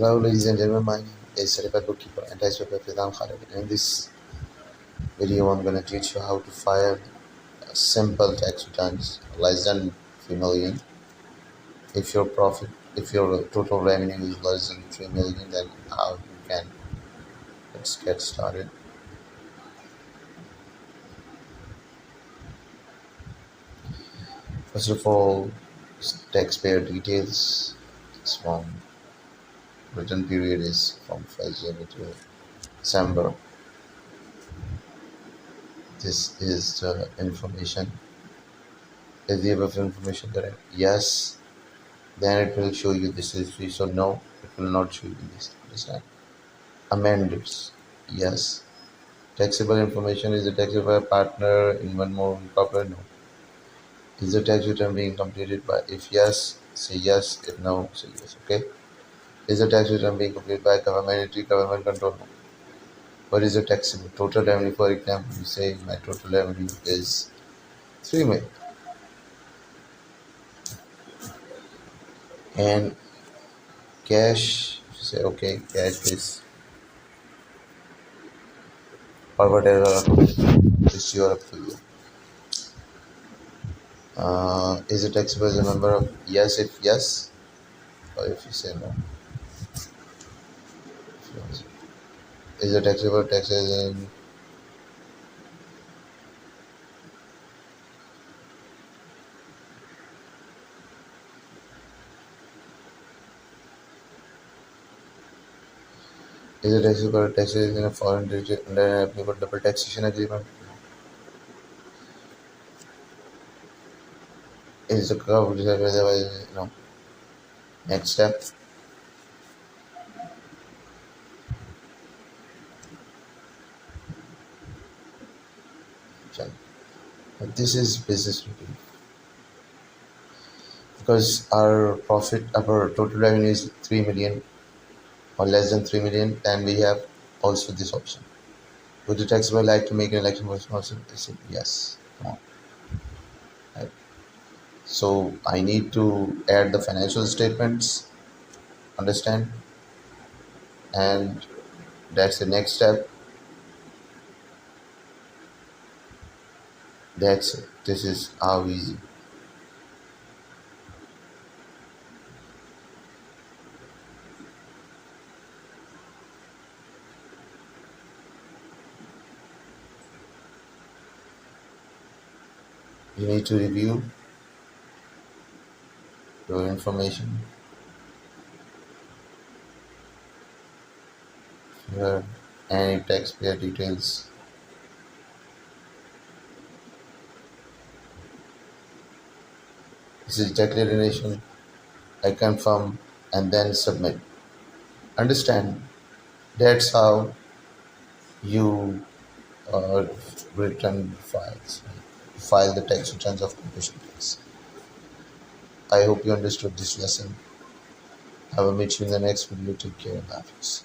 Hello, ladies and gentlemen. My name is Certified Bookkeeper and Tax Preparer Fidan Khalid. In this video, I'm going to teach you how to file simple tax returns less than 3 million. If your total revenue is less than 3 million, then how you can. Let's get started. First of all, taxpayer details. This one return period is from 1st January to December. This is the information. Is the above information correct? Yes. Then it will show you this is free. So no, it will not show you this. Understand? Amended. Yes. Taxable information is the taxable partner in one more incorporated? No. Is the tax return being completed by? If yes, say yes. If no, say yes. Okay. Is the tax return being completed by government control? No. What is the taxable total revenue? For example, you say my total revenue is 3 million, and cash. You say okay, cash is or whatever is your up to you. Is it taxable as a member of? Yes, if yes, or if you say no. Is it taxable taxes in? Is it taxable taxes in a foreign territory under an applicable double taxation agreement? Is the crop decided otherwise? No. Next step. Check. This is business review. Because our total revenue is 3 million or less than 3 million, then we have also this option. Would the taxpayer like to make an election for sponsor? I said yes. Come on. Right. So I need to add the financial statements, understand? And that's the next step. That's it. This is how easy. You need to review your information. Here, any taxpayer details. This is declaration. I confirm and then submit. Understand? That's how you return files. File the tax returns of corporation tax. I hope you understood this lesson. I will meet you in the next video. Take care and happiness.